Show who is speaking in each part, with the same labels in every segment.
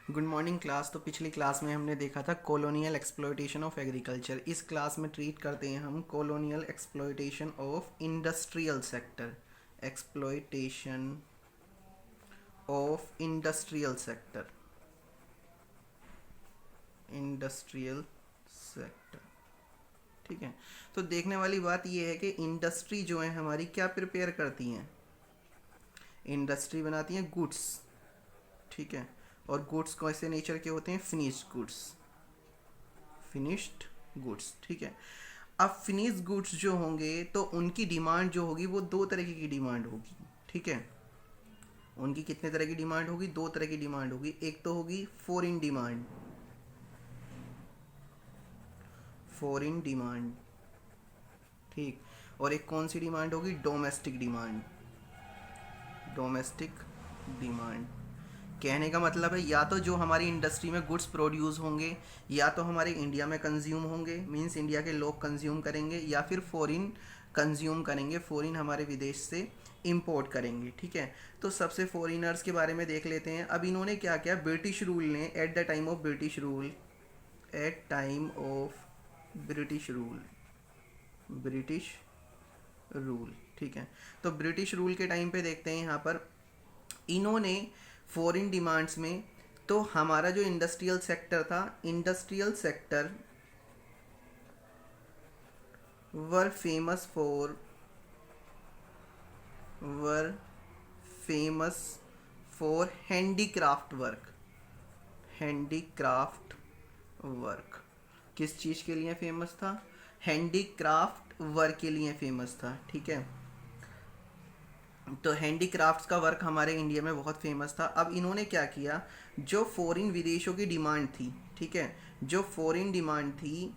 Speaker 1: Good morning class. तो पिछली class में हमने देखा था कॉलोनियल एक्सप्लॉयटेशन ऑफ एग्रीकल्चर। इस क्लास में ट्रीट करते हैं हम colonial exploitation of industrial sector. Exploitation of industrial sector. Industrial sector, ठीक है। तो देखने वाली बात यह है कि इंडस्ट्री जो है हमारी क्या प्रिपेयर करती हैं। इंडस्ट्री बनाती हैं गुड्स, ठीक है। और गुड्स कैसे नेचर के होते हैं, फिनिश्ड गुड्स। फिनिश्ड गुड्स, ठीक है। अब फिनिश्ड गुड्स जो होंगे तो उनकी डिमांड जो होगी वो दो तरीके की डिमांड होगी, ठीक है। उनकी कितने तरह की डिमांड होगी, दो तरह की डिमांड होगी। एक तो होगी फॉरेन डिमांड, फॉरेन डिमांड, ठीक। और एक कौन सी डिमांड होगी, डोमेस्टिक डिमांड। डोमेस्टिक डिमांड कहने का मतलब है या तो जो हमारी इंडस्ट्री में गुड्स प्रोड्यूस होंगे या तो हमारे इंडिया में कंज्यूम होंगे, मींस इंडिया के लोग कंज्यूम करेंगे, या फिर फॉरेन कंज्यूम करेंगे, फॉरेन हमारे विदेश से इंपोर्ट करेंगे, ठीक है। तो सबसे फॉरेनर्स के बारे में देख लेते हैं। अब इन्होंने क्या किया, ब्रिटिश रूल ने at the time of British rule, at time of British rule, British rule, ठीक है। तो ब्रिटिश रूल के टाइम पे देखते हैं यहाँ पर इन्होंने फॉरेन डिमांड्स में, तो हमारा जो इंडस्ट्रियल सेक्टर था, industrial sector were famous for, were famous for handicraft work. Handicraft work किस चीज़ के लिए फेमस था, हैंडीक्राफ्ट वर्क के लिए फेमस था, ठीक है। तो हैंडीक्राफ्ट्स का वर्क हमारे इंडिया में बहुत फेमस था। अब इन्होंने क्या किया, जो फॉरेन विदेशों की डिमांड थी, ठीक है, जो फॉरेन डिमांड थी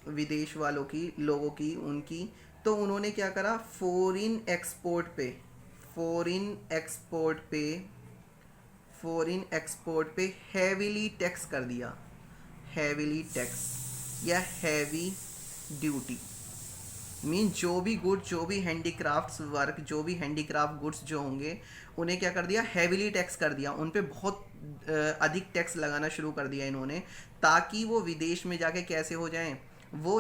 Speaker 1: विदेश वालों की, लोगों की, उनकी, तो उन्होंने क्या करा, फॉरेन एक्सपोर्ट पे, फॉरेन एक्सपोर्ट पे, फॉरेन एक्सपोर्ट पे हैवीली टैक्स कर दिया। हैवीली टैक्स या हैवी ड्यूटी, मीन जो भी गुड, जो भी हैंडीक्राफ्ट्स वर्क, जो भी हैंडीक्राफ्ट गुड्स जो होंगे उन्हें क्या कर दिया, हैविली टैक्स कर दिया। उन पे बहुत अधिक टैक्स लगाना शुरू कर दिया इन्होंने, ताकि वो विदेश में जाके कैसे हो जाएं, वो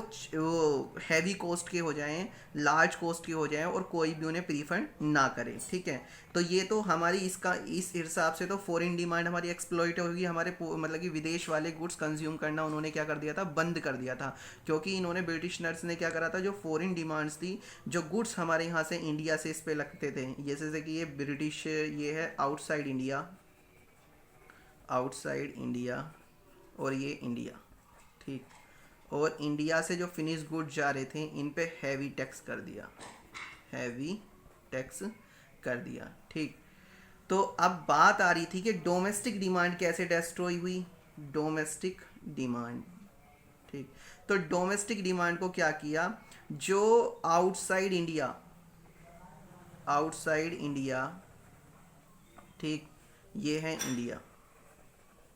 Speaker 1: हैवी कॉस्ट के हो जाएं, लार्ज कॉस्ट के हो जाएं, और कोई भी उन्हें प्रीफर ना करे, ठीक है। तो ये तो हमारी इसका इस हिसाब से तो फॉरेन डिमांड हमारी एक्सप्लॉइट होगी, हमारे मतलब कि विदेश वाले गुड्स कंज्यूम करना उन्होंने क्या कर दिया था, बंद कर दिया था। क्योंकि इन्होंने, ब्रिटिशनर्स ने क्या करा था, जो फॉरेन डिमांड्स थी, जो गुड्स हमारे यहाँ से इंडिया से इस पे लगते थे, जैसे कि ये ब्रिटिश, ये है आउटसाइड इंडिया, आउटसाइड इंडिया, और ये इंडिया, ठीक। और इंडिया से जो फिनिश गुड्स जा रहे थे इन पे हैवी टैक्स कर दिया, हैवी टैक्स कर दिया, ठीक। तो अब बात आ रही थी कि डोमेस्टिक डिमांड कैसे डिस्ट्रॉय हुई, डोमेस्टिक डिमांड, ठीक। तो डोमेस्टिक डिमांड को क्या किया, जो आउटसाइड इंडिया, आउटसाइड इंडिया, ठीक, ये है इंडिया,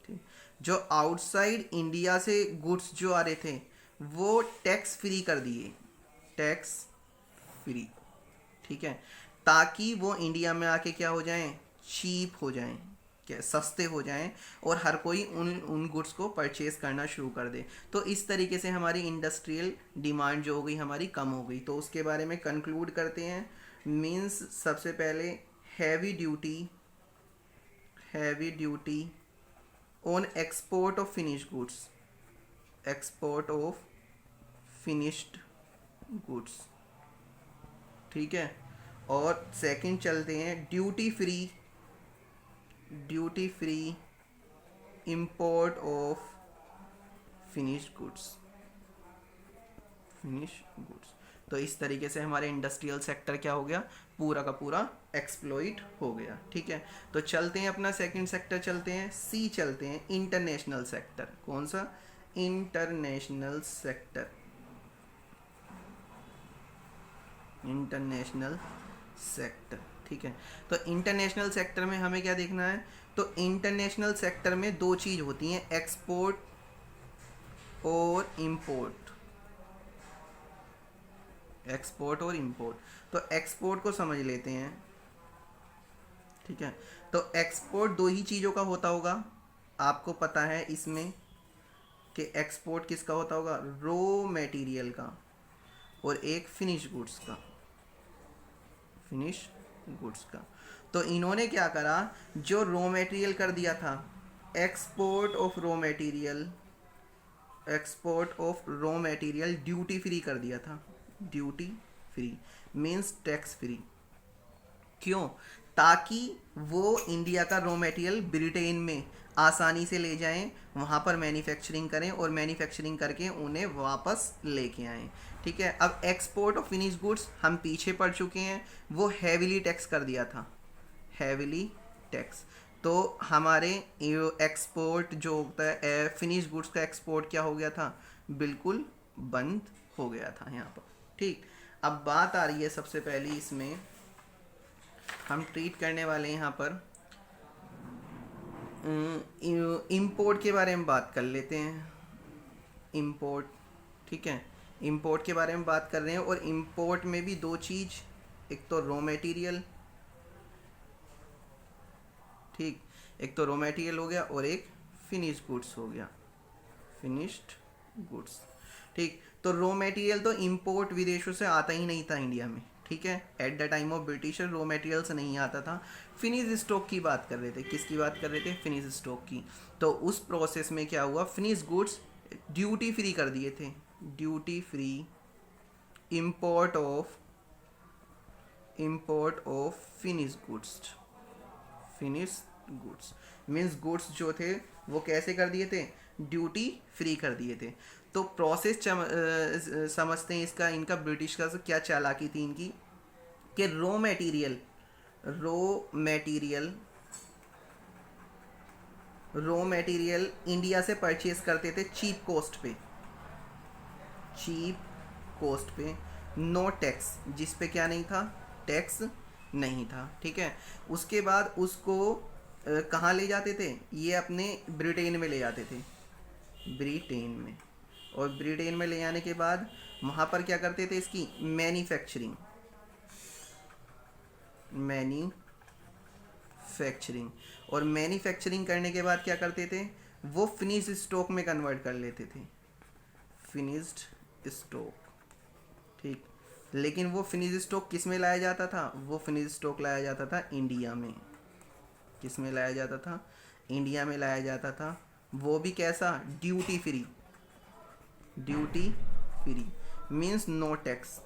Speaker 1: ठीक। जो आउटसाइड इंडिया से गुड्स जो आ रहे थे वो टैक्स फ्री कर दिए, टैक्स फ्री, ठीक है, ताकि वो इंडिया में आके क्या हो जाएं, चीप हो जाएं, क्या सस्ते हो जाएं, और हर कोई उन उन गुड्स को परचेज करना शुरू कर दे। तो इस तरीके से हमारी इंडस्ट्रियल डिमांड जो हो गई हमारी कम हो गई। तो उसके बारे में कंक्लूड करते हैं। मींस सबसे पहले heavy duty, heavy duty on export of finished goods, export of finished goods, ठीक है। और सेकंड चलते हैं, duty free, duty free import of finished goods, finished goods. तो इस तरीके से हमारे इंडस्ट्रियल सेक्टर क्या हो गया, पूरा का पूरा एक्सप्लॉइट हो गया, ठीक है। तो चलते हैं अपना सेकंड सेक्टर, चलते हैं सी, चलते हैं इंटरनेशनल सेक्टर। कौन सा, इंटरनेशनल सेक्टर, इंटरनेशनल सेक्टर, ठीक है। तो इंटरनेशनल सेक्टर में हमें क्या देखना है, तो इंटरनेशनल सेक्टर में दो चीज़ होती हैं, एक्सपोर्ट और इंपोर्ट, एक्सपोर्ट और इंपोर्ट। तो एक्सपोर्ट को समझ लेते हैं, ठीक है। तो एक्सपोर्ट दो ही चीज़ों का होता होगा, आपको पता है इसमें कि एक्सपोर्ट किसका होता होगा, रॉ मटेरियल का, और एक फिनिश गुड्स का, फिनिश गुड्स का। तो इन्होंने क्या करा, जो रॉ मटेरियल कर दिया था, export of raw material, export of raw material duty free कर दिया था। Duty free means tax free. क्यों? ताकि वो इंडिया का रॉ मटेरियल ब्रिटेन में आसानी से ले जाएं, वहाँ पर मैन्युफैक्चरिंग करें और मैन्युफैक्चरिंग करके उन्हें वापस लेके आएँ। ठीक है। अब एक्सपोर्ट ऑफ फिनिश गुड्स हम पीछे पड़ चुके हैं, वो हैविली टैक्स कर दिया था, हैविली टैक्स। तो हमारे एक्सपोर्ट जो होता है फिनिश गुड्स का एक्सपोर्ट क्या हो गया था, बिल्कुल बंद हो गया था यहाँ पर। ठीक। अब बात आ रही है सबसे पहली, इसमें हम ट्रीट करने वाले हैं यहाँ पर इंपोर्ट के बारे में बात कर लेते हैं। इंपोर्ट, ठीक है, इंपोर्ट के बारे में बात कर रहे हैं। और इंपोर्ट में भी दो चीज़, एक तो रॉ मटेरियल, ठीक, एक तो रॉ मटेरियल हो गया और एक फिनिश गुड्स हो गया, फिनिश्ड गुड्स। ठीक। तो रॉ मटेरियल तो इंपोर्ट विदेशों से आता ही नहीं था इंडिया में। ठीक है। Eight the time of britisher raw material से नहीं आता था। फिनिश स्टॉक की बात कर रहे थे। किसकी बात कर रहे थे? फिनिश स्टॉक की। तो उस प्रोसेस में क्या हुआ, फिनिश गुड्स ड्यूटी फ्री कर दिए थे। Duty free import of finish goods. Finish goods means goods जो थे वो कैसे कर दिए थे, ड्यूटी फ्री कर दिए थे। तो प्रोसेस समझते हैं इसका, इनका ब्रिटिश का क्या चालाकी थी इनकी, कि रॉ मटेरियल इंडिया से परचेज करते थे चीप कॉस्ट पे, नो टैक्स, जिस पे क्या नहीं था, टैक्स नहीं था। ठीक है। उसके बाद उसको कहाँ ले जाते थे, ये अपने ब्रिटेन में ले जाते थे, ब्रिटेन में। और ब्रिटेन में ले आने के बाद वहाँ पर क्या करते थे, इसकी मैन्युफैक्चरिंग और मैन्युफैक्चरिंग करने के बाद क्या करते थे, वो फिनिश स्टॉक में कन्वर्ट कर लेते थे, फिनिश्ड स्टॉक। ठीक। लेकिन वो फिनिश स्टॉक किस में लाया जाता था, वो फिनिश स्टॉक लाया जाता था इंडिया में। किस में लाया जाता था, इंडिया में लाया जाता था। वो भी कैसा, duty free means no tax.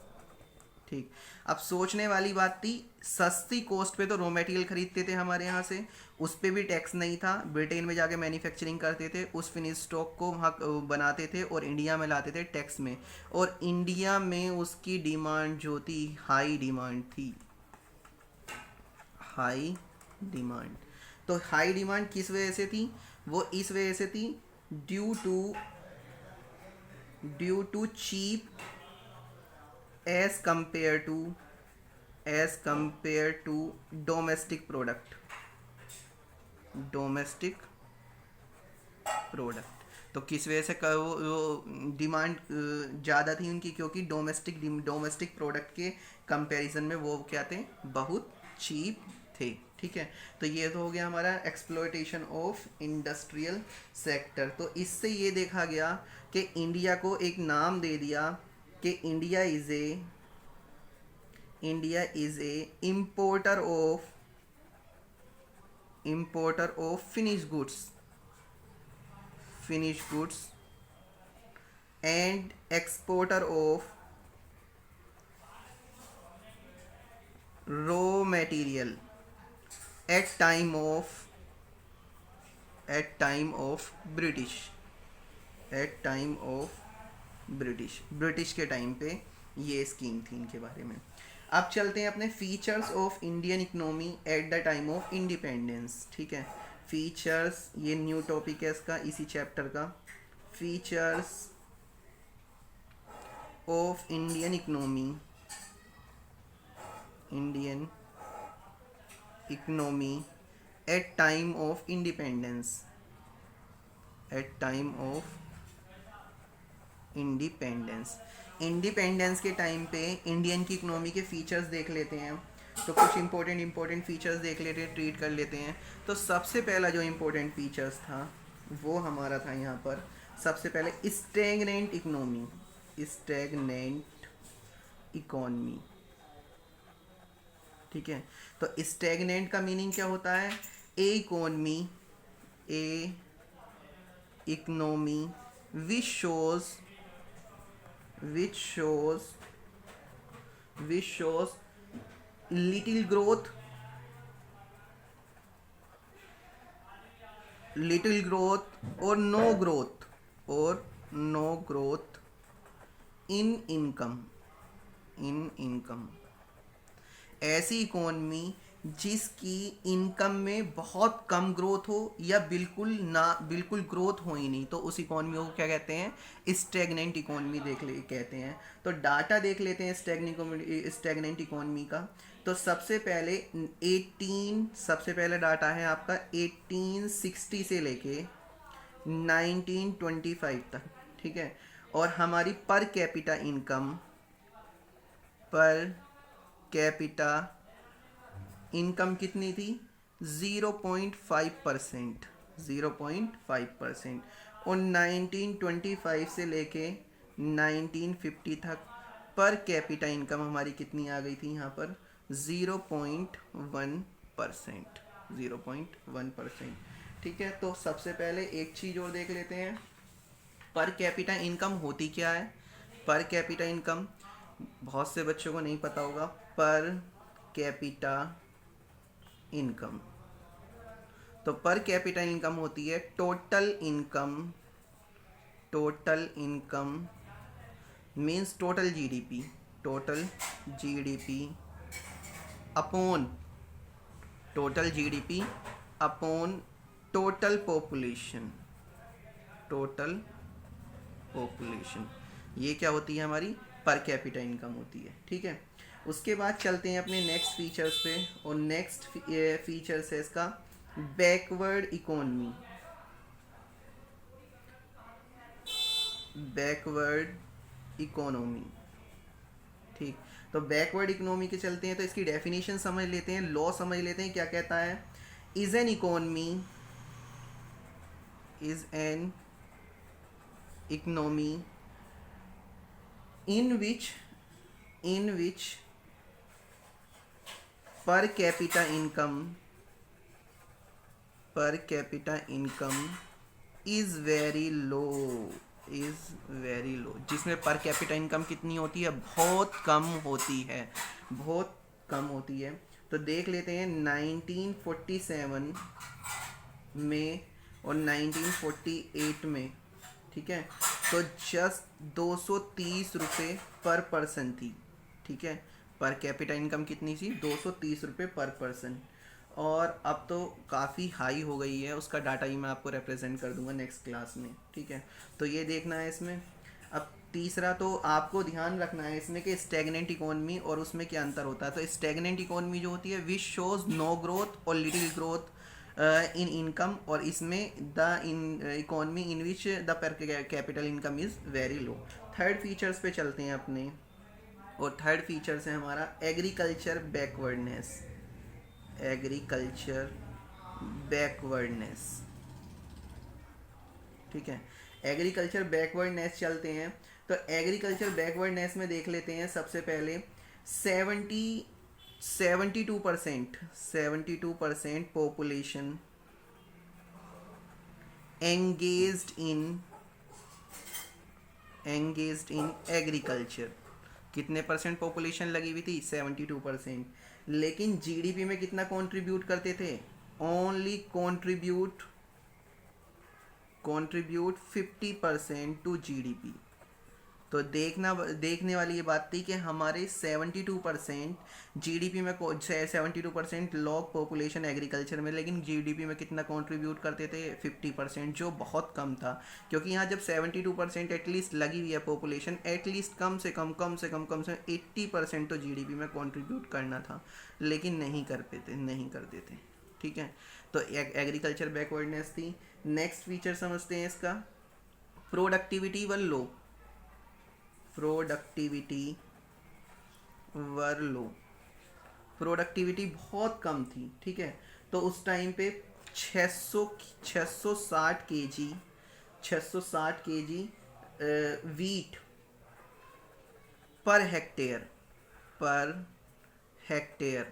Speaker 1: ठीक। अब सोचने वाली बात थी, सस्ती कॉस्ट पे तो रॉ मटेरियल खरीदते थे हमारे यहाँ से, उस पे भी टैक्स नहीं था, ब्रिटेन में जाके मैन्युफैक्चरिंग करते थे, उस फिनिश स्टॉक को वहाँ बनाते थे और इंडिया में लाते थे टैक्स में। और इंडिया में उसकी डिमांड जो थी, हाई डिमांड। तो हाई डिमांड किस वजह से थी, वो इस वजह से थी, due to cheap as compare to domestic product. तो किस वजह से वो डिमांड ज़्यादा थी उनकी, क्योंकि डोमेस्टिक प्रोडक्ट के कंपैरिजन में वो क्या थे, बहुत चीप थे। ठीक है। तो ये तो हो गया हमारा एक्सप्लॉयटेशन ऑफ इंडस्ट्रियल सेक्टर। तो इससे ये देखा गया कि इंडिया को एक नाम दे दिया कि India is a importer of finish goods and exporter of raw material at time of British के टाइम पे ये स्कीम थी इनके बारे में। अब चलते हैं अपने features of Indian economy eight the time of independence. ठीक है। फीचर्स, ये न्यू टॉपिक है इसका, इसी चैप्टर का। Features of Indian economy at time of independence। Independence के टाइम पे इंडियन की इकोनॉमी के फीचर्स देख लेते हैं। तो कुछ इंपॉर्टेंट फीचर्स देख लेते हैं, ट्रीट कर लेते हैं। तो सबसे पहला जो इम्पोर्टेंट फीचर्स था वो हमारा था यहाँ पर सबसे पहले स्टैग्नेंट इकोनॉमी, स्टैग्नेंट इकोनॉमी। ठीक है, तो स्टैग्नेंट का मीनिंग क्या होता है? A economy, a economy which shows which shows which shows little growth, little growth और नो ग्रोथ, और no growth in income, in income. ऐसी इकोनॉमी जिसकी इनकम में बहुत कम ग्रोथ हो या बिल्कुल ग्रोथ हो ही नहीं, तो उस इकोनॉमी को क्या कहते हैं? स्टैग्नेंट इकोनॉमी कहते हैं। तो डाटा देख लेते हैं स्टैग्नेंट इकोनॉमी का। तो सबसे पहले डाटा है आपका 1860 से लेके 1925 तक। ठीक है, और हमारी पर कैपिटा इनकम कितनी थी? 0.5%, 0.5%। और 1925 से लेके 1950 तक पर कैपिटा इनकम हमारी कितनी आ गई थी यहाँ पर? 0.1%, 0.1%। ठीक है, तो सबसे पहले एक चीज़ और देख लेते हैं, पर कैपिटा इनकम होती क्या है? पर कैपिटा इनकम बहुत से बच्चों को नहीं पता होगा। पर कैपिटा इनकम, तो पर कैपिटा इनकम होती है total income means total GDP upon total population. ये क्या होती है? हमारी पर कैपिटा इनकम होती है। ठीक है, उसके बाद चलते हैं अपने नेक्स्ट फीचर्स पे, और नेक्स्ट फीचर्स है इसका बैकवर्ड इकोनॉमी। ठीक, तो बैकवर्ड इकोनॉमी के चलते हैं, तो इसकी डेफिनेशन समझ लेते हैं, लॉ समझ लेते हैं क्या कहता है। Is an economy in which per capita income is very low, जिसमें पर कैपिटा इनकम कितनी होती है? बहुत कम होती है। तो देख लेते हैं 1947 में और 1948 में। ठीक है, तो जस्ट 230 रुपये पर पर्सन थी। ठीक है, पर कैपिटा इनकम कितनी थी? 230 रुपये पर पर्सन। और अब तो काफ़ी हाई हो गई है, उसका डाटा ही मैं आपको रिप्रेजेंट कर दूंगा नेक्स्ट क्लास में। ठीक है, तो ये देखना है इसमें। अब तीसरा तो आपको ध्यान रखना है इसमें कि स्टैग्नेंट इकोनॉमी और उसमें क्या अंतर होता है। तो स्टैग्नेंट इकोनॉमी जो होती है विच शोज नो ग्रोथ और लिटिल ग्रोथ इन इनकम, और इसमें इकोनॉमी इन विच द पर capital income is very low. Third features पे चलते हैं अपने, और थर्ड फीचर्स है हमारा एग्रीकल्चर बैकवर्डनेस। ठीक है, एग्रीकल्चर बैकवर्डनेस चलते हैं। तो एग्रीकल्चर बैकवर्डनेस में देख लेते हैं सबसे पहले 72% पॉपुलेशन एंगेज्ड इन एग्रीकल्चर। कितने परसेंट पॉपुलेशन लगी हुई थी? 72%। लेकिन जीडीपी में कितना कंट्रीब्यूट करते थे? Only contribute 50% to GDP. तो देखने वाली ये बात थी कि हमारे 72% जीडीपी में 72% लोग पॉपुलेशन एग्रीकल्चर में, लेकिन जीडीपी में कितना कंट्रीब्यूट करते थे? 50%, जो बहुत कम था। क्योंकि यहाँ जब 72% एटलीस्ट लगी हुई है पॉपुलेशन, एटलीस्ट कम से कम 80% तो जीडीपी में कंट्रीब्यूट करना था, लेकिन नहीं करते थे। ठीक है, तो एग्रीकल्चर बैकवर्डनेस थी। नेक्स्ट फीचर समझते हैं इसका, प्रोडक्टिविटी प्रोडक्टिविटी बहुत कम थी। ठीक है, तो उस टाइम पे 660 KG 660 KG wheat per hectare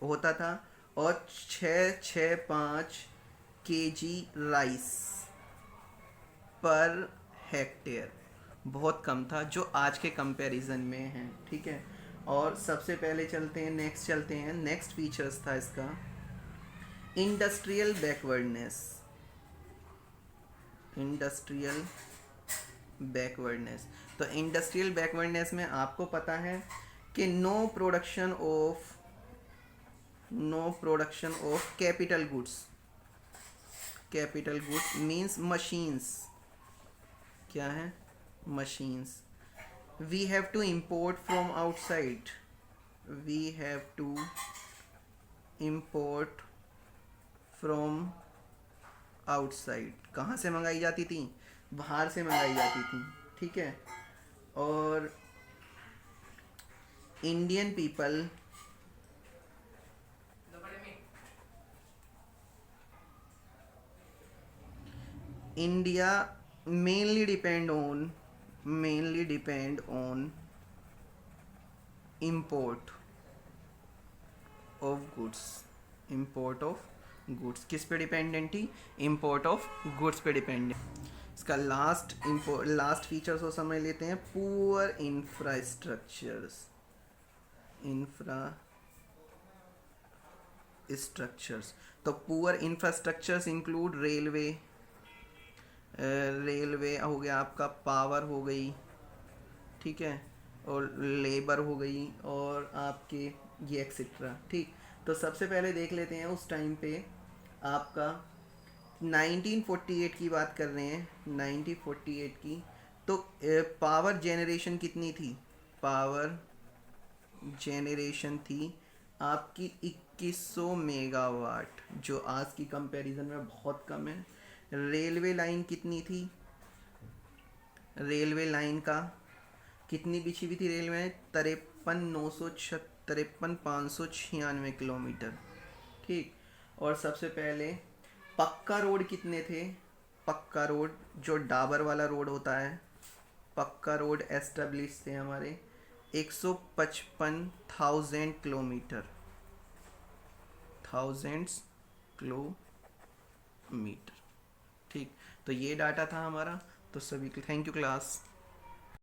Speaker 1: होता था, और 665 केजी राइस पर हेक्टेयर, बहुत कम था जो आज के कंपैरिजन में है। ठीक है, और सबसे पहले चलते हैं नेक्स्ट फीचर्स था इसका इंडस्ट्रियल बैकवर्डनेस। तो इंडस्ट्रियल बैकवर्डनेस में आपको पता है कि no production of capital goods means machines. क्या है? Machines. We have to import from outside, कहाँ से मंगाई जाती थी? बाहर से मंगाई जाती थी। ठीक है, और Indian people India mainly depend on import of goods। किस पे डिपेंडेंट थी? import of goods पे डिपेंडेंट। इसका लास्ट फीचर्स को समझ लेते हैं, पुअर इंफ्रास्ट्रक्चर्स। तो पुअर इंफ्रास्ट्रक्चर्स इंक्लूड रेलवे हो गया आपका, पावर हो गई, ठीक है, और लेबर हो गई, और आपके ये एक्सेट्रा। ठीक, तो सबसे पहले देख लेते हैं उस टाइम पे आपका 1948 की बात कर रहे हैं, 1948 की। तो पावर जेनरेशन कितनी थी? पावर जेनरेशन थी आपकी 2100 मेगावाट, जो आज की कंपैरिजन में बहुत कम है। रेलवे लाइन कितनी थी? रेलवे लाइन का कितनी बिछी हुई थी रेलवे? 53,596 किलोमीटर। ठीक, और सबसे पहले पक्का रोड कितने थे? पक्का रोड जो डाबर वाला रोड होता है, पक्का रोड एस्टेब्लिश थे हमारे 155,000 किलोमीटर, किलोमीटर। ठीक, तो ये डाटा था हमारा। तो सभी को थैंक यू क्लास।